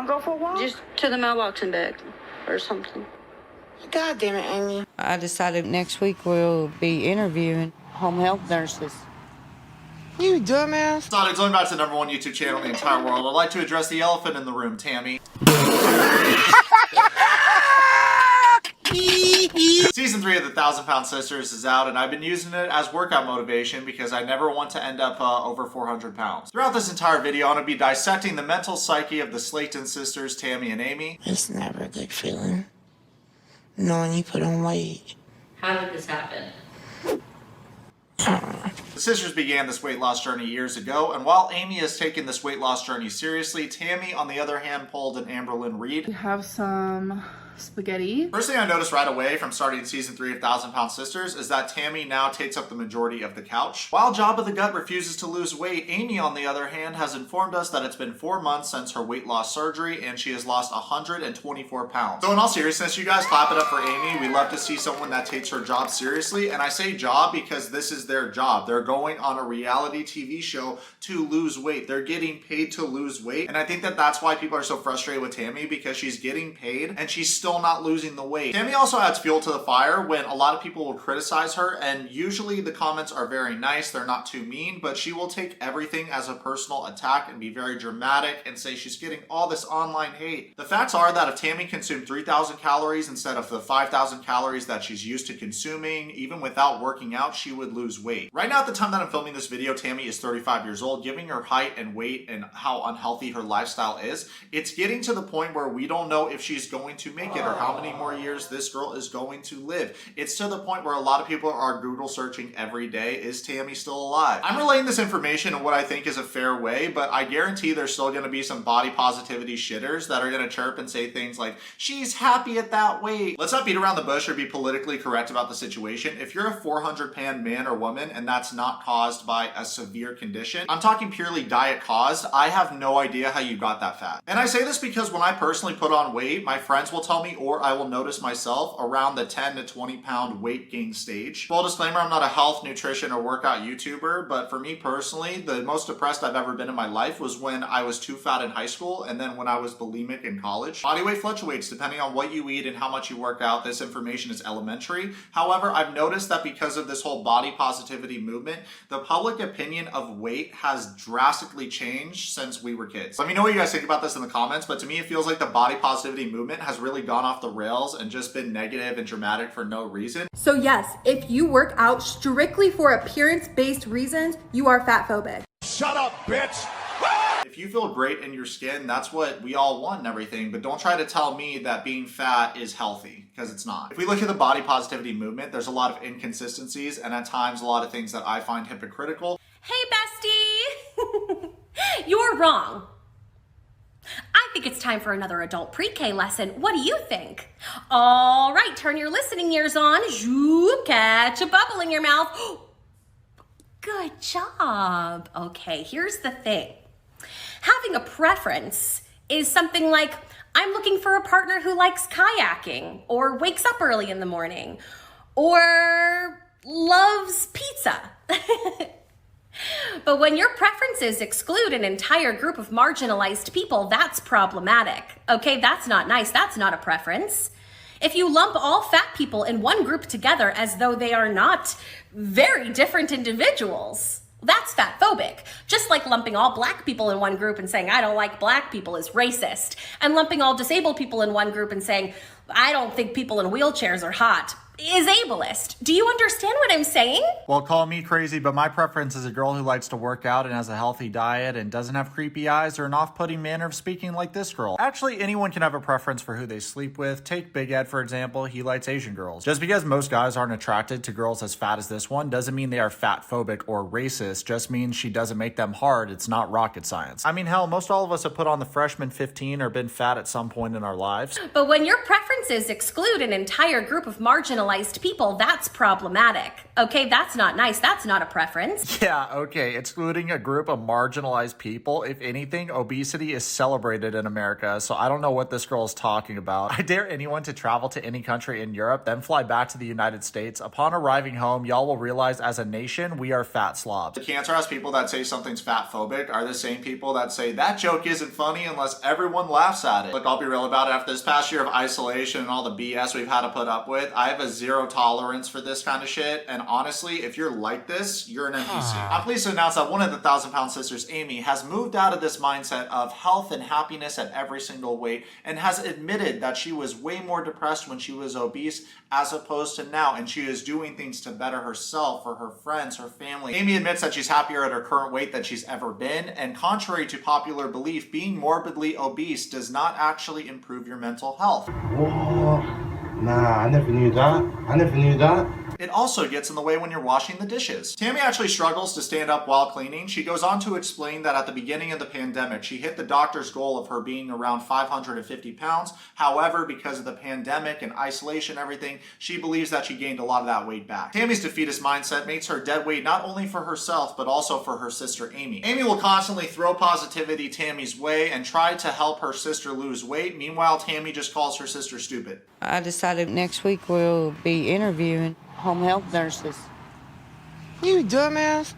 want to go for a walk? Just to the mailbox and back or something. God damn it, Amy. I decided next week we'll be interviewing home health nurses. You dumbass. It's going back to the #1 YouTube channel in the entire world. I'd like to address the elephant in the room, Tammy. Season 3 of the 1,000-Pound Sisters is out, and I've been using it as workout motivation because I never want to end up over 400 pounds. Throughout this entire video, I'm going to be dissecting the mental psyche of the Slaton sisters, Tammy and Amy. It's never a good feeling knowing you put on weight. How did this happen? The sisters began this weight loss journey years ago, and while Amy has taken this weight loss journey seriously, Tammy, on the other hand, pulled an Amberlynn Reed. We have some spaghetti. First thing I noticed right away from starting season 3 of 1,000-Pound Sisters is that Tammy now takes up the majority of the couch. While Jabba the Gut refuses to lose weight, Amy, on the other hand, has informed us that it's been 4 months since her weight loss surgery and she has lost 124 pounds. So in all seriousness, you guys clap it up for Amy. We love to see someone that takes her job seriously, and I say job because this is their job. They're going on a reality TV show to lose weight. They're getting paid to lose weight, and I think that that's why people are so frustrated with Tammy, because she's getting paid and she's still not losing the weight. Tammy also adds fuel to the fire when a lot of people will criticize her, and usually the comments are very nice, they're not too mean, but she will take everything as a personal attack and be very dramatic and say she's getting all this online hate. The facts are that if Tammy consumed 3,000 calories instead of the 5,000 calories that she's used to consuming, even without working out, she would lose weight. Right now, at the time that I'm filming this video, Tammy is 35 years old. Given her height and weight and how unhealthy her lifestyle is, it's getting to the point where we don't know if she's going to make it or how many more years this girl is going to live. It's to the point where a lot of people are Google searching every day, is Tammy still alive? I'm relaying this information in what I think is a fair way, but I guarantee there's still going to be some body positivity shitters that are going to chirp and say things like, she's happy at that weight. Let's not beat around the bush or be politically correct about the situation. If you're a 400-pound man or woman and that's not caused by a severe condition, I'm talking purely diet caused, I have no idea how you got that fat. And I say this because when I personally put on weight, my friends will tell me, or I will notice myself around the 10 to 20 pound weight gain stage. Full disclaimer, I'm not a health, nutrition, or workout YouTuber, but for me personally, the most depressed I've ever been in my life was when I was too fat in high school and then when I was bulimic in college. Body weight fluctuates depending on what you eat and how much you work out. This information is elementary. However, I've noticed that because of this whole body positivity movement, the public opinion of weight has drastically changed since we were kids. Let me know what you guys think about this in the comments, but to me it feels like the body positivity movement has really gone off the rails and just been negative and dramatic for no reason. So yes, if you work out strictly for appearance-based reasons, you are fat phobic. Shut up, bitch! If you feel great in your skin, that's what we all want and everything, but don't try to tell me that being fat is healthy, because it's not. If we look at the body positivity movement, there's a lot of inconsistencies and at times a lot of things that I find hypocritical. Hey, bestie! You're wrong. I think it's time for another adult pre-K lesson. What do you think? All right, turn your listening ears on. Zoop, catch a bubble in your mouth. Good job. Okay, here's the thing. Having a preference is something like, I'm looking for a partner who likes kayaking or wakes up early in the morning or loves pizza. But when your preferences exclude an entire group of marginalized people, that's problematic. Okay, that's not nice. That's not a preference. If you lump all fat people in one group together as though they are not very different individuals, that's fat phobic. Just like lumping all black people in one group and saying, I don't like black people is racist. And lumping all disabled people in one group and saying, I don't think people in wheelchairs are hot is ableist. Do you understand what I'm saying? Well, call me crazy, but my preference is a girl who likes to work out and has a healthy diet and doesn't have creepy eyes or an off-putting manner of speaking like this girl. Actually, anyone can have a preference for who they sleep with. Take Big Ed, for example. He likes Asian girls. Just because most guys aren't attracted to girls as fat as this one doesn't mean they are fat phobic or racist. Just means she doesn't make them hard. It's not rocket science. I mean, hell, most all of us have put on the freshman 15 or been fat at some point in our lives. But when your preferences exclude an entire group of marginalized marginalized people, that's problematic. Okay, that's not nice. That's not a preference. Yeah, okay, excluding a group of marginalized people. If anything, obesity is celebrated in America, so I don't know what this girl is talking about. I dare anyone to travel to any country in Europe, then fly back to the United States. Upon arriving home, y'all will realize as a nation, we are fat slobs. The cancer-ass people that say something's fat-phobic are the same people that say that joke isn't funny unless everyone laughs at it. Look, I'll be real about it. After this past year of isolation and all the BS we've had to put up with, I have a zero tolerance for this kind of shit, and honestly, if you're like this, you're an NPC. I'm pleased to announce that one of the 1,000-pound sisters, Amy, has moved out of this mindset of health and happiness at every single weight and has admitted that she was way more depressed when she was obese as opposed to now, and she is doing things to better herself, for her friends, her family. Amy admits that she's happier at her current weight than she's ever been, and contrary to popular belief, being morbidly obese does not actually improve your mental health. Whoa. Nah, I never knew that. It also gets in the way when you're washing the dishes. Tammy actually struggles to stand up while cleaning. She goes on to explain that at the beginning of the pandemic, she hit the doctor's goal of her being around 550 pounds. However, because of the pandemic and isolation and everything, she believes that she gained a lot of that weight back. Tammy's defeatist mindset makes her dead weight not only for herself, but also for her sister Amy. Amy will constantly throw positivity Tammy's way and try to help her sister lose weight. Meanwhile, Tammy just calls her sister stupid. I decided next week we'll be interviewing home health nurses. You dumbass.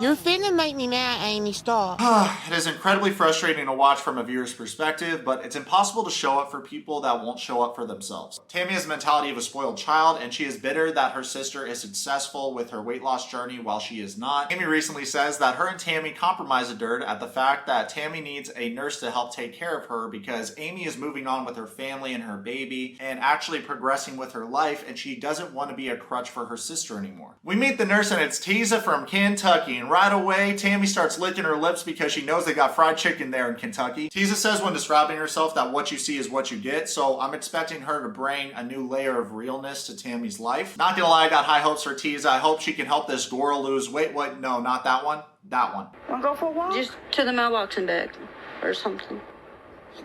You're finna make me mad, Amy. Stop. It is incredibly frustrating to watch from a viewer's perspective, but it's impossible to show up for people that won't show up for themselves. Tammy has the mentality of a spoiled child, and she is bitter that her sister is successful with her weight loss journey while she is not. Amy recently says that her and Tammy compromised at the fact that Tammy needs a nurse to help take care of her because Amy is moving on with her family and her baby and actually progressing with her life, and she doesn't want to be a crutch for her sister anymore. We meet the nurse, and it's Tisa from Kentucky, and right away, Tammy starts licking her lips because she knows they got fried chicken there in Kentucky. Tisa says when describing herself that what you see is what you get, so I'm expecting her to bring a new layer of realness to Tammy's life. Not gonna lie, I got high hopes for Tisa. I hope she can help this girl lose weight. What? No, not that one. That one. Wanna go for a walk? Just to the mailbox and back or something.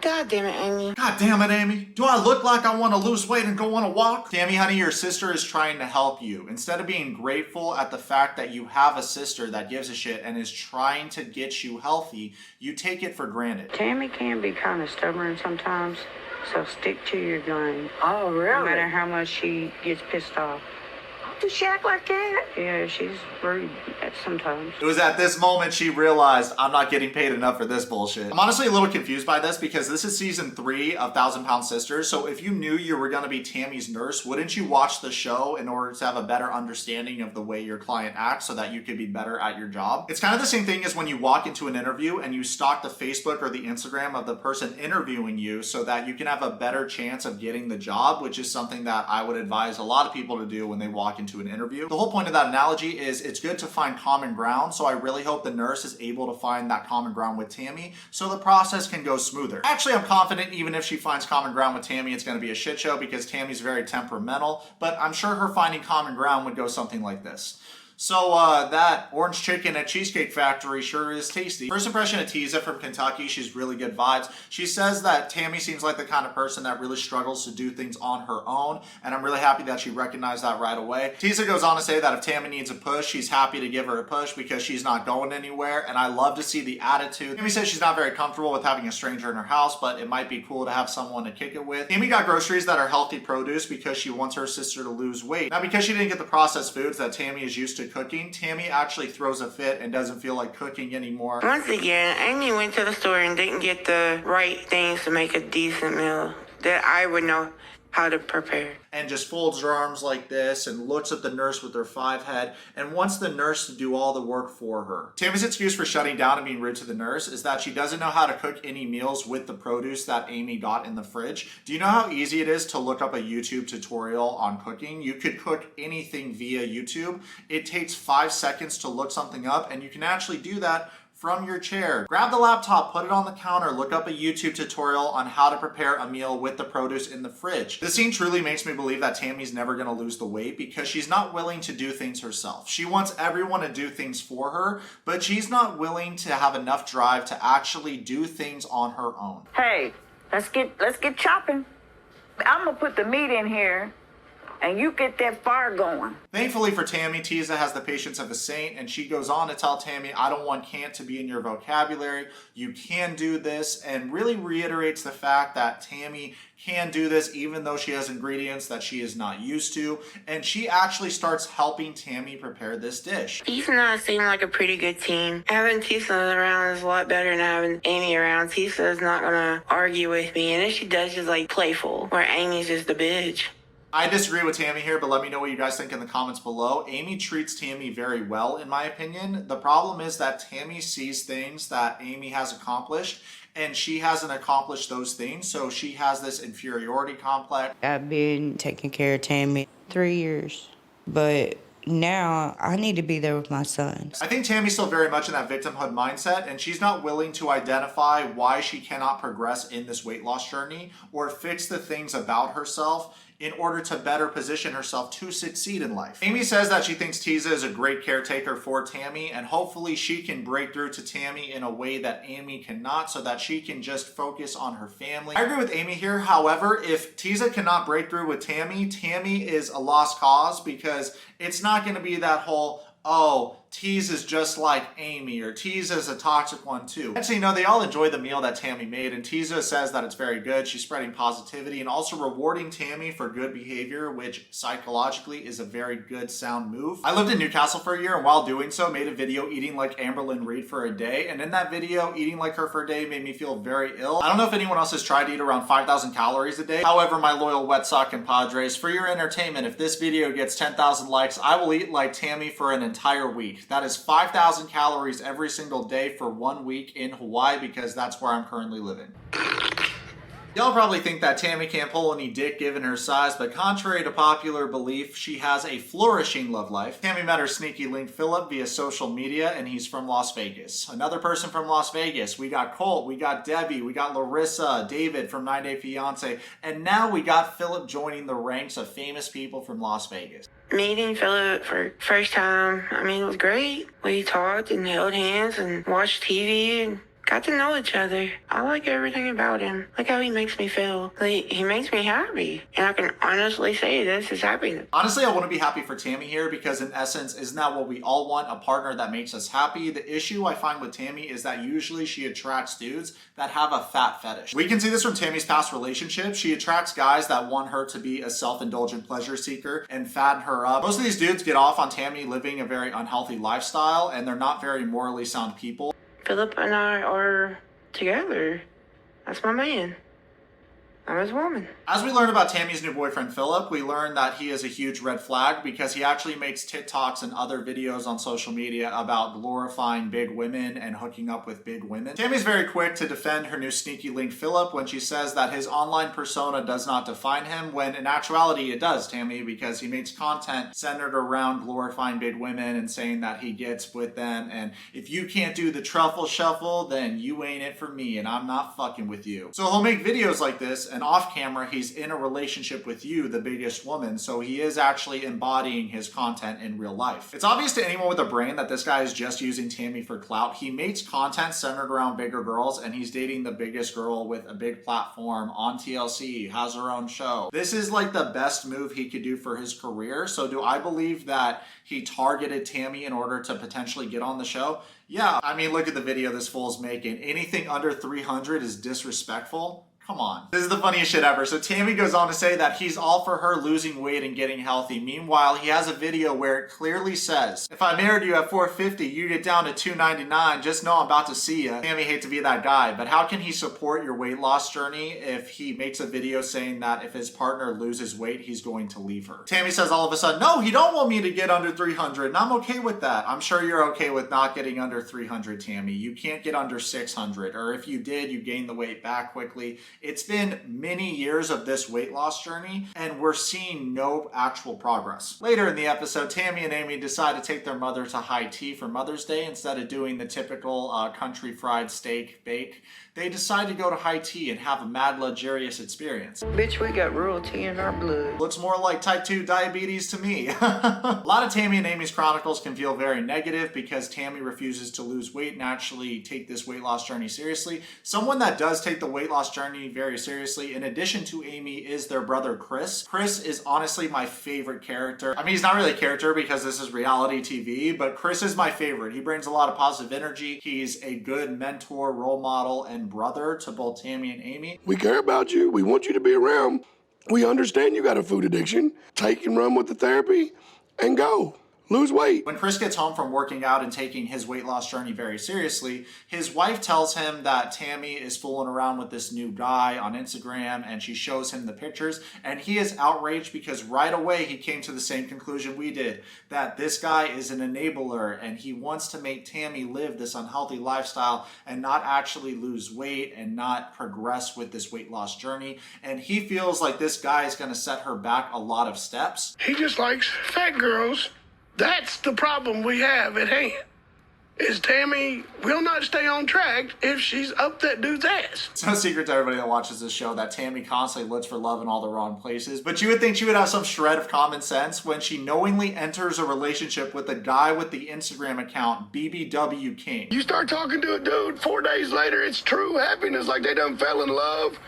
God damn it, Amy. God damn it, Amy. Do I look like I want to lose weight and go on a walk? Tammy, honey, your sister is trying to help you. Instead of being grateful at the fact that you have a sister that gives a shit and is trying to get you healthy, you take it for granted. Tammy can be kind of stubborn sometimes, so stick to your gun. Oh, really? No matter how much she gets pissed off. Does she act like that? Yeah, she's rude sometimes. It was at this moment she realized, I'm not getting paid enough for this bullshit. I'm honestly a little confused by this because this is season 3 of 1,000-Pound Sisters, so if you knew you were going to be Tammy's nurse, wouldn't you watch the show in order to have a better understanding of the way your client acts so that you could be better at your job? It's kind of the same thing as when you walk into an interview and you stalk the Facebook or the Instagram of the person interviewing you so that you can have a better chance of getting the job, which is something that I would advise a lot of people to do when they walk into an interview. The whole point of that analogy is it's good to find common ground, so I really hope the nurse is able to find that common ground with Tammy so the process can go smoother. Actually, I'm confident even if she finds common ground with Tammy, it's going to be a shit show because Tammy's very temperamental, but I'm sure her finding common ground would go something like this. So that orange chicken at Cheesecake Factory sure is tasty. First impression of Tisa from Kentucky, she's really good vibes. She says that Tammy seems like the kind of person that really struggles to do things on her own, and I'm really happy that she recognized that right away. Tisa goes on to say that if Tammy needs a push, she's happy to give her a push because she's not going anywhere, and I love to see the attitude. Tammy says she's not very comfortable with having a stranger in her house, but it might be cool to have someone to kick it with. Tammy got groceries that are healthy produce because she wants her sister to lose weight. Now, because she didn't get the processed foods that Tammy is used to cooking, Tammy actually throws a fit and doesn't feel like cooking anymore. Once again, Amy went to the store and didn't get the right things to make a decent meal that I would know how to prepare. And just folds her arms like this and looks at the nurse with her 5 head and wants the nurse to do all the work for her. Tammy's excuse for shutting down and being rude to the nurse is that she doesn't know how to cook any meals with the produce that Amy got in the fridge. Do you know how easy it is to look up a YouTube tutorial on cooking? You could cook anything via YouTube. It takes 5 seconds to look something up, and you can actually do that from your chair. Grab the laptop, put it on the counter, look up a YouTube tutorial on how to prepare a meal with the produce in the fridge. This scene truly makes me believe that Tammy's never gonna lose the weight because she's not willing to do things herself. She wants everyone to do things for her, but she's not willing to have enough drive to actually do things on her own. Hey, let's get chopping. I'm gonna put the meat in here, and you get that fire going. Thankfully for Tammy, Tisa has the patience of a saint, and she goes on to tell Tammy, I don't want can't to be in your vocabulary. You can do this, and really reiterates the fact that Tammy can do this even though she has ingredients that she is not used to, and she actually starts helping Tammy prepare this dish. Tisa and I seem like a pretty good team. Having Tisa around is a lot better than having Amy around. Tisa is not gonna argue with me, and if she does, she's like playful, where Amy's just a bitch. I disagree with Tammy here, but let me know what you guys think in the comments below. Amy treats Tammy very well, in my opinion. The problem is that Tammy sees things that Amy has accomplished, and she hasn't accomplished those things, so she has this inferiority complex. I've been taking care of Tammy 3 years, but now I need to be there with my son. I think Tammy's still very much in that victimhood mindset, and she's not willing to identify why she cannot progress in this weight loss journey or fix the things about herself in order to better position herself to succeed in life. Amy says that she thinks Tisa is a great caretaker for Tammy, and hopefully she can break through to Tammy in a way that Amy cannot, so that she can just focus on her family. I agree with Amy here. However, if Tisa cannot break through with Tammy, Tammy is a lost cause, because it's not going to be that whole, oh, Tisa's just like Amy, or Tisa's a toxic one too. Actually, no, they all enjoy the meal that Tammy made, and Tisa says that it's very good. She's spreading positivity and also rewarding Tammy for good behavior, which psychologically is a very good, sound move. I lived in Newcastle for a year, and while doing so, made a video eating like Amberlynn Reid for a day, and in that video, eating like her for a day made me feel very ill. I don't know if anyone else has tried to eat around 5,000 calories a day. However, my loyal Wet Sock and Padres, for your entertainment, if this video gets 10,000 likes, I will eat like Tammy for an entire week. That is 5,000 calories every single day for 1 week in Hawaii, because that's where I'm currently living. Y'all probably think that Tammy can't pull any dick given her size, but contrary to popular belief, she has a flourishing love life. Tammy met her sneaky link Philip via social media, and he's from Las Vegas. Another person from Las Vegas, we got Colt, we got Debbie, we got Larissa, David from 9 Day Fiance, and now we got Philip joining the ranks of famous people from Las Vegas. Meeting Philip for first time, I mean, it was great. We talked and held hands and watched TV and got to know each other. I like everything about him. Like how he makes me feel. Like, he makes me happy. And I can honestly say this is happiness. Honestly, I want to be happy for Tammy here, because in essence, isn't that what we all want? A partner that makes us happy. The issue I find with Tammy is that usually she attracts dudes that have a fat fetish. We can see this from Tammy's past relationships. She attracts guys that want her to be a self-indulgent pleasure seeker and fatten her up. Most of these dudes get off on Tammy living a very unhealthy lifestyle, and they're not very morally sound people. Philip and I are together. That's my man. I'm his woman. As we learned about Tammy's new boyfriend, Philip, we learned that he is a huge red flag, because he actually makes TikToks and other videos on social media about glorifying big women and hooking up with big women. Tammy's very quick to defend her new sneaky link Philip when she says that his online persona does not define him, when in actuality it does, Tammy, because he makes content centered around glorifying big women and saying that he gets with them, and if you can't do the truffle shuffle, then you ain't it for me, and I'm not fucking with you. So he'll make videos like this, and off camera, he's in a relationship with you, the biggest woman, so he is actually embodying his content in real life. It's obvious to anyone with a brain that this guy is just using Tammy for clout. He makes content centered around bigger girls, and he's dating the biggest girl with a big platform on TLC, has her own show. This is like the best move he could do for his career, so do I believe that he targeted Tammy in order to potentially get on the show? Yeah, I mean, look at the video this fool is making. Anything under 300 is disrespectful. Come on. This is the funniest shit ever. So Tammy goes on to say that he's all for her losing weight and getting healthy. Meanwhile, he has a video where it clearly says, if I married you at 450, you get down to 299, just know I'm about to see ya. Tammy, hate to be that guy, but how can he support your weight loss journey if he makes a video saying that if his partner loses weight, he's going to leave her? Tammy says all of a sudden, no, he don't want me to get under 300, and I'm okay with that. I'm sure you're okay with not getting under 300, Tammy. You can't get under 600, or if you did, you gain the weight back quickly. It's been many years of this weight loss journey, and we're seeing no actual progress. Later in the episode, Tammy and Amy decide to take their mother to high tea for Mother's Day. Instead of doing the typical country fried steak bake, they decide to go to high tea and have a mad luxurious experience. Bitch, we got royalty in our blood. Looks more like type 2 diabetes to me. A lot of Tammy and Amy's chronicles can feel very negative because Tammy refuses to lose weight and actually take this weight loss journey seriously. Someone that does take the weight loss journey very seriously. In addition to Amy is their brother Chris. Chris is honestly my favorite character. I mean, he's not really a character because this is reality TV, but Chris is my favorite. He brings a lot of positive energy. He's a good mentor, role model, and brother to both Tammy and Amy. We care about you. We want you to be around. We understand you got a food addiction. Take and run with the therapy and go. Lose weight. When Chris gets home from working out and taking his weight loss journey very seriously, his wife tells him that Tammy is fooling around with this new guy on Instagram, and she shows him the pictures, and he is outraged because right away he came to the same conclusion we did, that this guy is an enabler and he wants to make Tammy live this unhealthy lifestyle and not actually lose weight and not progress with this weight loss journey. And he feels like this guy is going to set her back a lot of steps. He just likes fat girls. That's the problem we have at hand. Is Tammy will not stay on track if she's up that dude's ass. It's no secret to everybody that watches this show that Tammy constantly looks for love in all the wrong places, but you would think she would have some shred of common sense when she knowingly enters a relationship with a guy with the Instagram account BBW King. You start talking to a dude, 4 days later, it's true happiness, like they done fell in love.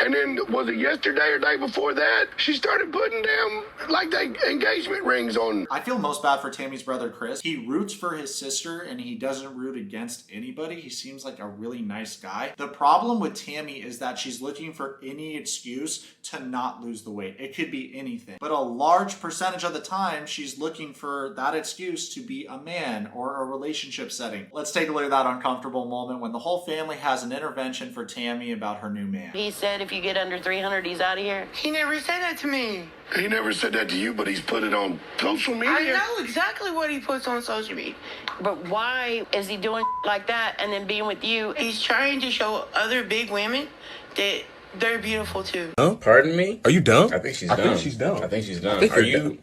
And then, was it yesterday or day before that? She started putting them, like, they engagement rings on. I feel most bad for Tammy's brother, Chris. He roots for his sister and he doesn't root against anybody. He seems like a really nice guy. The problem with Tammy is that she's looking for any excuse to not lose the weight. It could be anything. But a large percentage of the time, she's looking for that excuse to be a man or a relationship setting. Let's take a look at that uncomfortable moment when the whole family has an intervention for Tammy about her new man. He said if you get under 300, he's out of here. He never said that to me. He never said that to you, but he's put it on social media. I know exactly what he puts on social media. But why is he doing like that and then being with you? He's trying to show other big women that they're beautiful too. Huh? Pardon me? Are you dumb? I think she's dumb. I think she's dumb. I think she's dumb. Are you,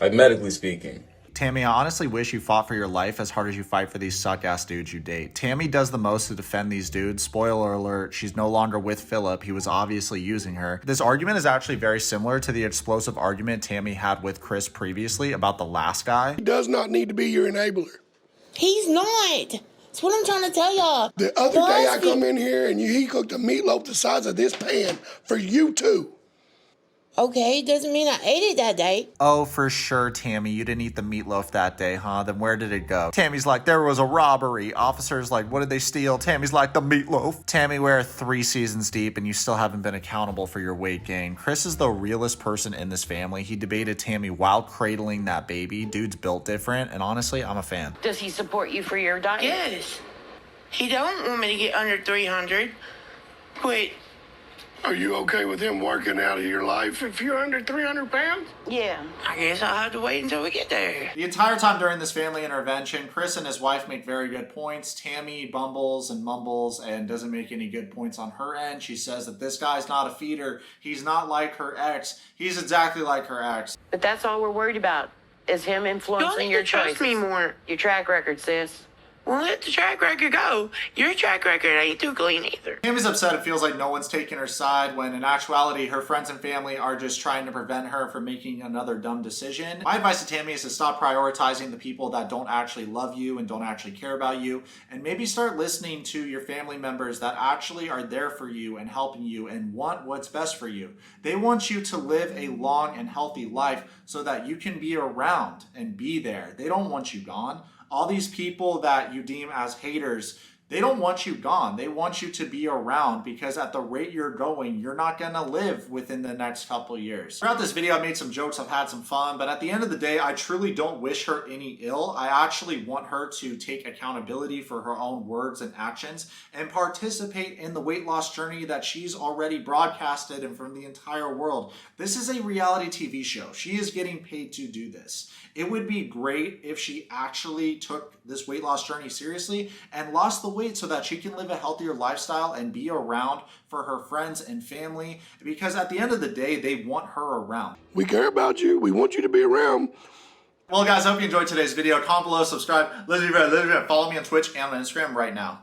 like, medically speaking? Tammy, I honestly wish you fought for your life as hard as you fight for these suck-ass dudes you date. Tammy does the most to defend these dudes. Spoiler alert, she's no longer with Philip. He was obviously using her. This argument is actually very similar to the explosive argument Tammy had with Chris previously about the last guy. He does not need to be your enabler. He's not. That's what I'm trying to tell y'all. The other day I come in here and he cooked a meatloaf the size of this pan for you two. Okay, doesn't mean I ate it that day. Oh, for sure, Tammy. You didn't eat the meatloaf that day, huh? Then where did it go? Tammy's like, there was a robbery. Officers like, what did they steal? Tammy's like, the meatloaf. Tammy, we're 3 seasons deep and you still haven't been accountable for your weight gain. Chris is the realest person in this family. He debated Tammy while cradling that baby. Dude's built different, and honestly, I'm a fan. Does he support you for your diet? Yes. He don't want me to get under 300. But are you okay with him working out of your life if you're under 300 pounds? Yeah. I guess I'll have to wait until we get there. The entire time during this family intervention, Chris and his wife make very good points. Tammy bumbles and mumbles and doesn't make any good points on her end. She says that this guy's not a feeder. He's not like her ex. He's exactly like her ex. But that's all we're worried about, is him influencing your choices. Trust me more. Your track record, sis. Well, let the track record go. Your track record ain't too clean either. Tammy's upset. It feels like no one's taking her side when in actuality her friends and family are just trying to prevent her from making another dumb decision. My advice to Tammy is to stop prioritizing the people that don't actually love you and don't actually care about you, and maybe start listening to your family members that actually are there for you and helping you and want what's best for you. They want you to live a long and healthy life so that you can be around and be there. They don't want you gone. All these people that you deem as haters, they don't want you gone. They want you to be around because at the rate you're going, you're not going to live within the next couple years. Throughout this video, I made some jokes, I've had some fun, but at the end of the day, I truly don't wish her any ill. I actually want her to take accountability for her own words and actions and participate in the weight loss journey that she's already broadcasted and from the entire world. This is a reality TV show. She is getting paid to do this. It would be great if she actually took this weight loss journey seriously and lost the weight so that she can live a healthier lifestyle and be around for her friends and family, because at the end of the day, they want her around. We care about you. We want you to be around. Well, guys, I hope you enjoyed today's video. Comment below, subscribe, follow me on Twitch and on Instagram right now.